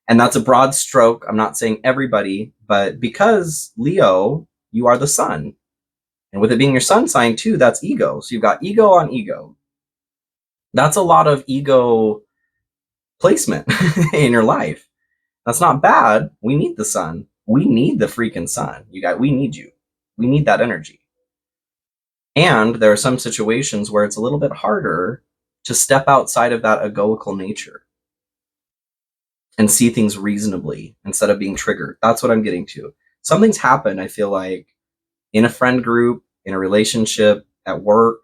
And that's a broad stroke. I'm not saying everybody, but because Leo, you are the sun. And with it being your sun sign too, that's ego. So you've got ego on ego. That's a lot of ego placement in your life. That's not bad. We need the sun. We need the freaking sun. We need you. We need that energy. And there are some situations where it's a little bit harder to step outside of that egoical nature and see things reasonably instead of being triggered. That's what I'm getting to. Something's happened, I feel like, in a friend group, in a relationship, at work.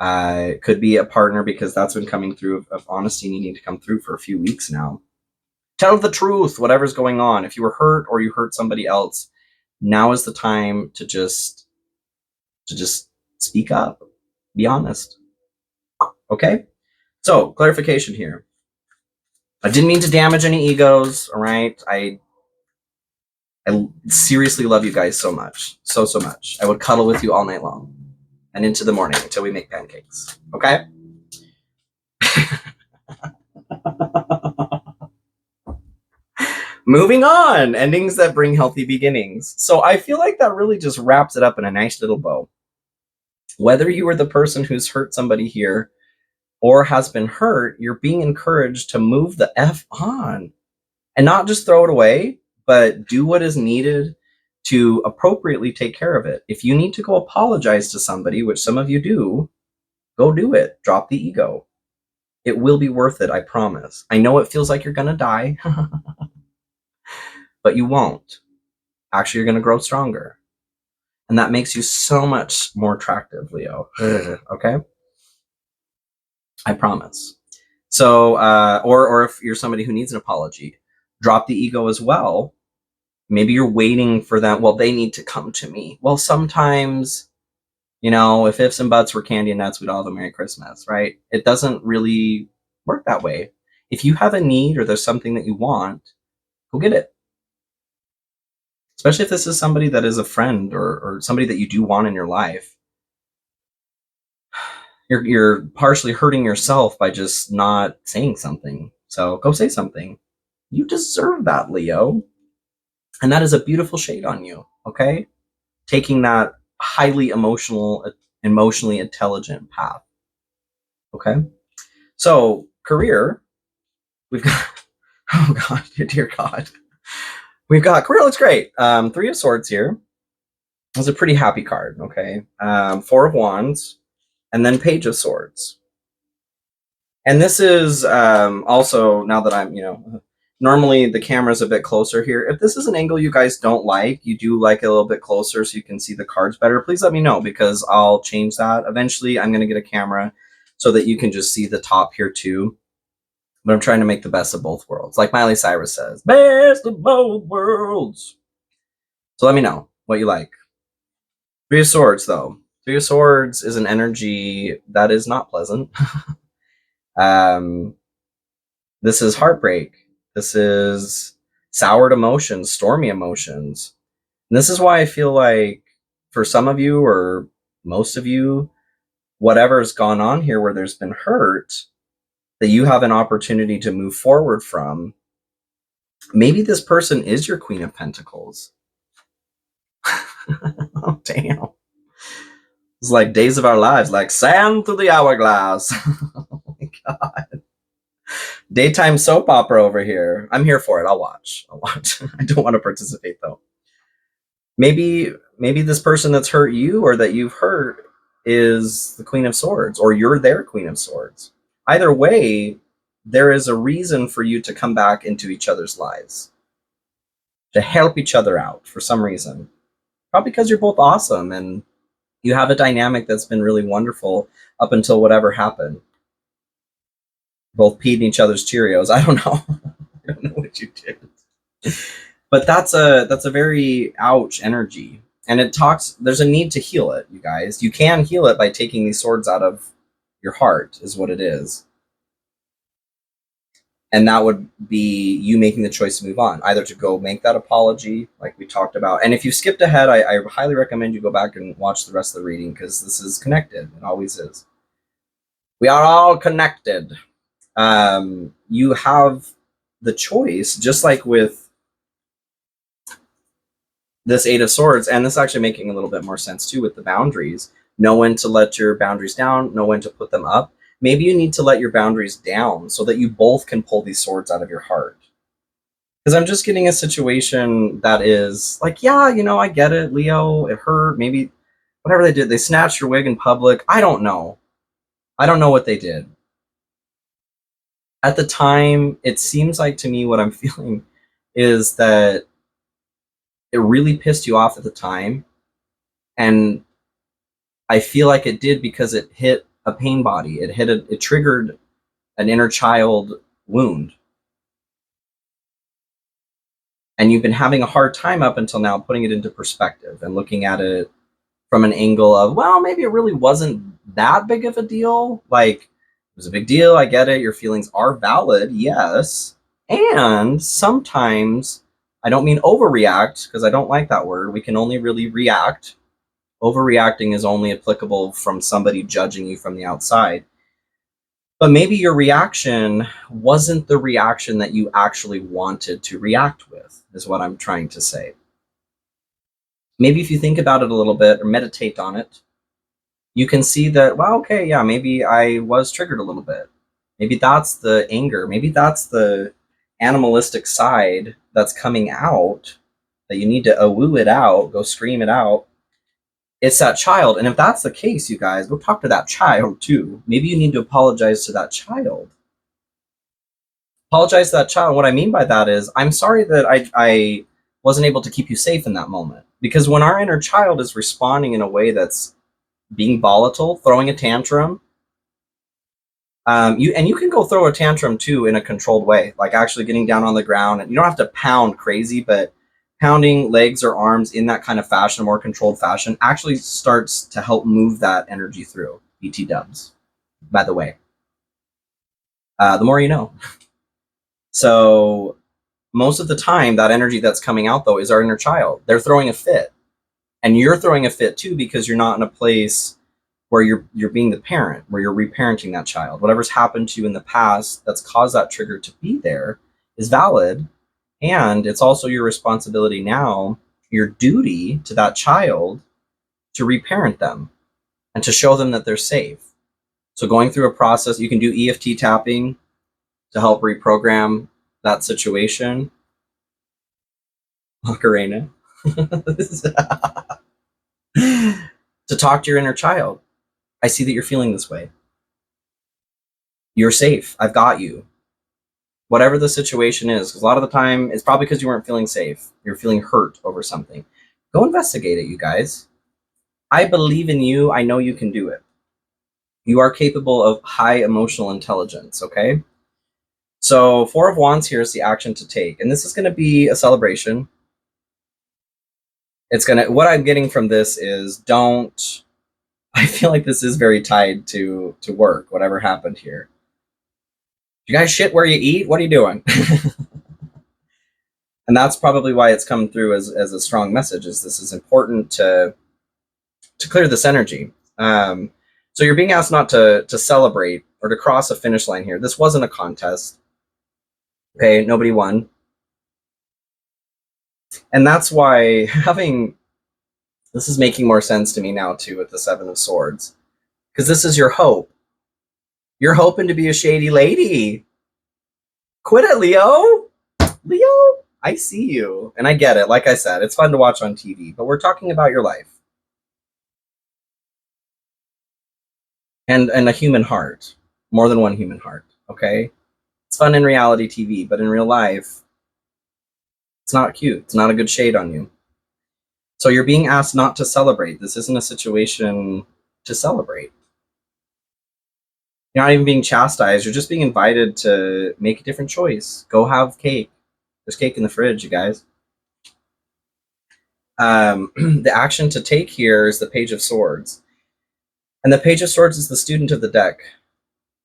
Could be a partner, because that's been coming through of honesty needing to come through for a few weeks now. Tell the truth, whatever's going on. If you were hurt or you hurt somebody else, now is the time to just speak up. Be honest. Okay? So, clarification here. I didn't mean to damage any egos, all right? I seriously love you guys so much. So much. I would cuddle with you all night long and into the morning until we make pancakes. Okay? Moving on, endings that bring healthy beginnings. So I feel like that really just wraps it up in a nice little bow. Whether you are the person who's hurt somebody here or has been hurt, you're being encouraged to move the F on and not just throw it away, but do what is needed to appropriately take care of it. If you need to go apologize to somebody, which some of you do, go do it. Drop the ego. It will be worth it, I promise. I know it feels like you're going to die. But you won't. Actually, you're going to grow stronger. And that makes you so much more attractive, Leo. Okay? I promise. So, or if you're somebody who needs an apology, drop the ego as well. Maybe you're waiting for them. Well, they need to come to me. Well, sometimes, if ifs and buts were candy and nuts, we'd all have a Merry Christmas, right? It doesn't really work that way. If you have a need or there's something that you want, go get it. Especially if this is somebody that is a friend or somebody that you do want in your life. You're partially hurting yourself by just not saying something. So go say something. You deserve that, Leo. And that is a beautiful shade on you, okay? Taking that highly emotionally intelligent path, okay? So, career, we've got, oh God, dear God. We've got, career looks great. Three of Swords here. It's a pretty happy card, okay? Four of Wands, and then Page of Swords. And this is also, now that I'm, normally the camera's a bit closer here. If this is an angle you guys don't like, you do like it a little bit closer so you can see the cards better, please let me know, because I'll change that. Eventually, I'm going to get a camera so that you can just see the top here too. But I'm trying to make the best of both worlds. Like Miley Cyrus says, best of both worlds. So let me know what you like. Three of Swords, though. Three of Swords is an energy that is not pleasant. This is heartbreak. This is soured emotions, stormy emotions. And this is why I feel like for some of you, or most of you, whatever's gone on here where there's been hurt, that you have an opportunity to move forward from. Maybe this person is your Queen of Pentacles. Oh, damn. It's like Days of Our Lives, like sand through the hourglass. Oh my God. Daytime soap opera over here. I'm here for it. I'll watch. I don't want to participate though. Maybe this person that's hurt you or that you've hurt is the Queen of Swords, or you're their Queen of Swords. Either way, there is a reason for you to come back into each other's lives, to help each other out for some reason. Probably because you're both awesome and you have a dynamic that's been really wonderful up until whatever happened. Both peed in each other's Cheerios. I don't know. I don't know what you did. But that's a very ouch energy. And it talks, there's a need to heal it, you guys. You can heal it by taking these swords out of your heart, is what it is. And that would be you making the choice to move on, either to go make that apology, like we talked about. And if you skipped ahead, I highly recommend you go back and watch the rest of the reading, because this is connected. It always is. We are all connected. You have the choice, just like with this Eight of Swords, and this is actually making a little bit more sense too with the boundaries. Know when to let your boundaries down, know when to put them up. Maybe you need to let your boundaries down so that you both can pull these swords out of your heart. Because I'm just getting a situation that is like, yeah, I get it, Leo, it hurt. Maybe whatever they did, they snatched your wig in public. I don't know. I don't know what they did. At the time, it seems like to me what I'm feeling is that it really pissed you off at the time. And I feel like it did because it hit a pain body. It triggered an inner child wound. And you've been having a hard time up until now putting it into perspective and looking at it from an angle of, well, maybe it really wasn't that big of a deal. Like, it was a big deal. I get it. Your feelings are valid. Yes. And sometimes, I don't mean overreact, because I don't like that word. We can only really react. Overreacting is only applicable from somebody judging you from the outside. But maybe your reaction wasn't the reaction that you actually wanted to react with, is what I'm trying to say. Maybe if you think about it a little bit or meditate on it, you can see that, well, okay, yeah, maybe I was triggered a little bit. Maybe that's the anger. Maybe that's the animalistic side that's coming out, that you need to woo it out, go scream it out. It's that child. And if that's the case, you guys, go talk to that child too. Maybe you need to apologize to that child. Apologize to that child. What I mean by that is, I'm sorry that I wasn't able to keep you safe in that moment. Because when our inner child is responding in a way that's being volatile, throwing a tantrum, you can go throw a tantrum too in a controlled way, like actually getting down on the ground. And you don't have to pound crazy, but pounding legs or arms in that kind of fashion, a more controlled fashion, actually starts to help move that energy through. BT dubs, by the way. The more you know. So most of the time, that energy that's coming out, though, is our inner child. They're throwing a fit. And you're throwing a fit, too, because you're not in a place where you're being the parent, where you're reparenting that child. Whatever's happened to you in the past that's caused that trigger to be there is valid. And it's also your responsibility now, your duty to that child, to reparent them and to show them that they're safe. So going through a process, you can do EFT tapping to help reprogram that situation. Macarena. To talk to your inner child. I see that you're feeling this way. You're safe. I've got you. Whatever the situation is, because a lot of the time it's probably because you weren't feeling safe. You're feeling hurt over something. Go investigate it, you guys. I believe in you. I know you can do it. You are capable of high emotional intelligence, okay? So 4 of Wands here is the action to take. And this is going to be a celebration. What I'm getting from this is I feel like this is very tied to work, whatever happened here. You guys shit where you eat? What are you doing? And that's probably why it's come through as a strong message, is this is important to clear this energy. So you're being asked not to celebrate or to cross a finish line here. This wasn't a contest. Okay, nobody won. And that's why this is making more sense to me now too with the 7 of Swords. Because this is your hope. You're hoping to be a shady lady. Quit it, Leo. Leo, I see you. And I get it. Like I said, it's fun to watch on TV, but we're talking about your life. And a human heart. More than one human heart, okay? It's fun in reality TV, but in real life, it's not cute. It's not a good shade on you. So you're being asked not to celebrate. This isn't a situation to celebrate. You're not even being chastised. You're just being invited to make a different choice. Go have cake. There's cake in the fridge, you guys. The action to take here is the Page of Swords. And the Page of Swords is the student of the deck.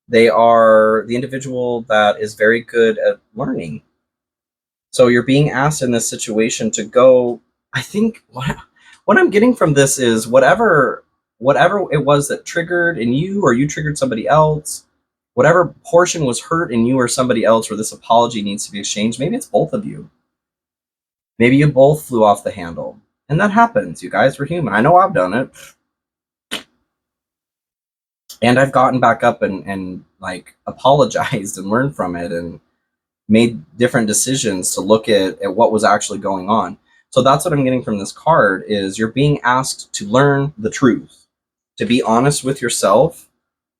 They are the individual that is very good at learning. So you're being asked in this situation to go, I think what I'm getting from this is whatever it was that triggered in you, or you triggered somebody else, whatever portion was hurt in you or somebody else where this apology needs to be exchanged, maybe it's both of you. Maybe you both flew off the handle. And that happens, you guys. We're human. I know I've done it. And I've gotten back up and like apologized and learned from it and made different decisions to look at what was actually going on. So that's what I'm getting from this card, is you're being asked to learn the truth, to be honest with yourself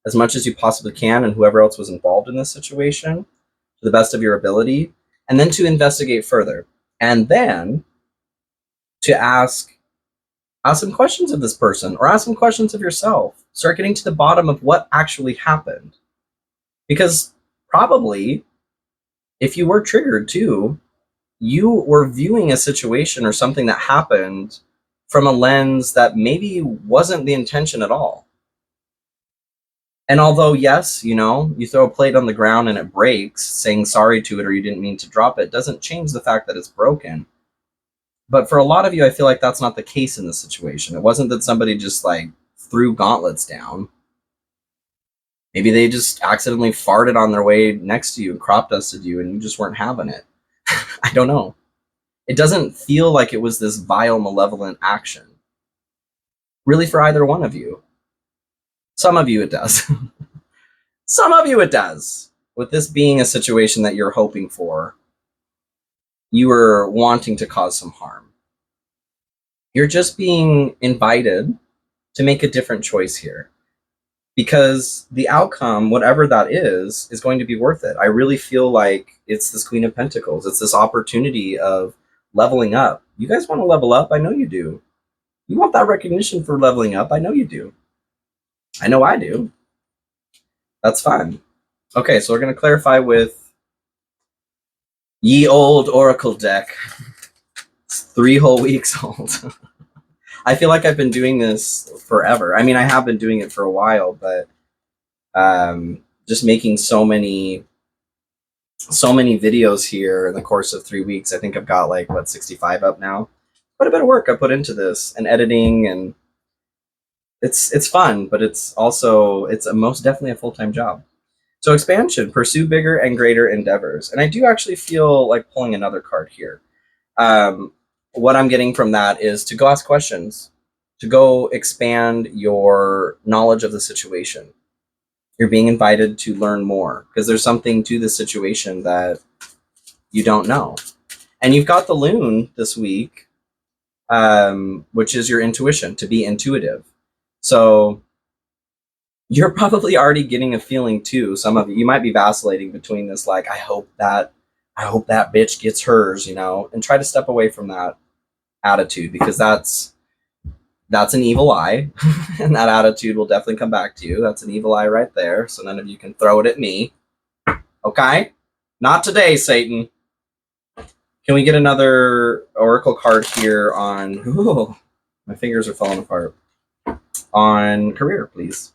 as much as you possibly can and whoever else was involved in this situation to the best of your ability, and then to investigate further. And then to ask some questions of this person, or ask some questions of yourself. Start getting to the bottom of what actually happened. Because probably, if you were triggered too, you were viewing a situation or something that happened from a lens that maybe wasn't the intention at all. And although, yes, you throw a plate on the ground and it breaks, saying sorry to it or you didn't mean to drop it, doesn't change the fact that it's broken. But for a lot of you, I feel like that's not the case in this situation. It wasn't that somebody just like threw gauntlets down. Maybe they just accidentally farted on their way next to you and crop dusted you and you just weren't having it. I don't know. It doesn't feel like it was this vile, malevolent action. Really, for either one of you. Some of you it does. Some of you it does. With this being a situation that you're hoping for, you were wanting to cause some harm. You're just being invited to make a different choice here. Because the outcome, whatever that is going to be worth it. I really feel like it's this Queen of Pentacles. It's this opportunity of leveling up. You guys want to level up? I know you do. You want that recognition for leveling up? I know you do. I know I do. That's fine. Okay, so we're going to clarify with Ye Old Oracle deck. It's 3 whole weeks old. I feel like I've been doing this forever. I mean, I have been doing it for a while, but just making so many videos here in the course of 3 weeks. I think I've got like 65 up now. Quite a bit of work I put into this, and editing, and it's fun, but it's most definitely a full-time job. So expansion, pursue bigger and greater endeavors. And I do actually feel like pulling another card here. What I'm getting from that is to go ask questions, to go expand your knowledge of the situation. You're being invited to learn more because there's something to the situation that you don't know. And you've got the Loon this week, which is your intuition, to be intuitive. So you're probably already getting a feeling too. Some of you might be vacillating between this, like, I hope that bitch gets hers, and try to step away from that attitude, because that's an evil eye. And that attitude will definitely come back to you. That's an evil eye right there. So none of you can throw it at me. Okay? Not today, Satan. Can we get another oracle card here on... Ooh, my fingers are falling apart. On career, please.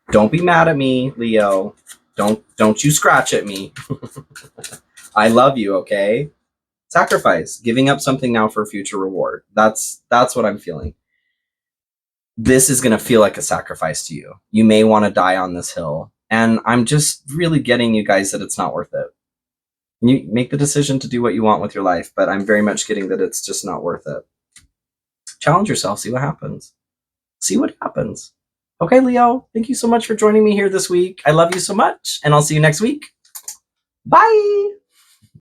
Don't be mad at me, Leo. Don't you scratch at me. I love you, okay? Sacrifice, giving up something now for a future reward. That's what I'm feeling. This is going to feel like a sacrifice to you. You may want to die on this hill. And I'm just really getting you guys that it's not worth it. You make the decision to do what you want with your life, but I'm very much getting that it's just not worth it. Challenge yourself, see what happens. See what happens. Okay, Leo, thank you so much for joining me here this week. I love you so much, and I'll see you next week. Bye!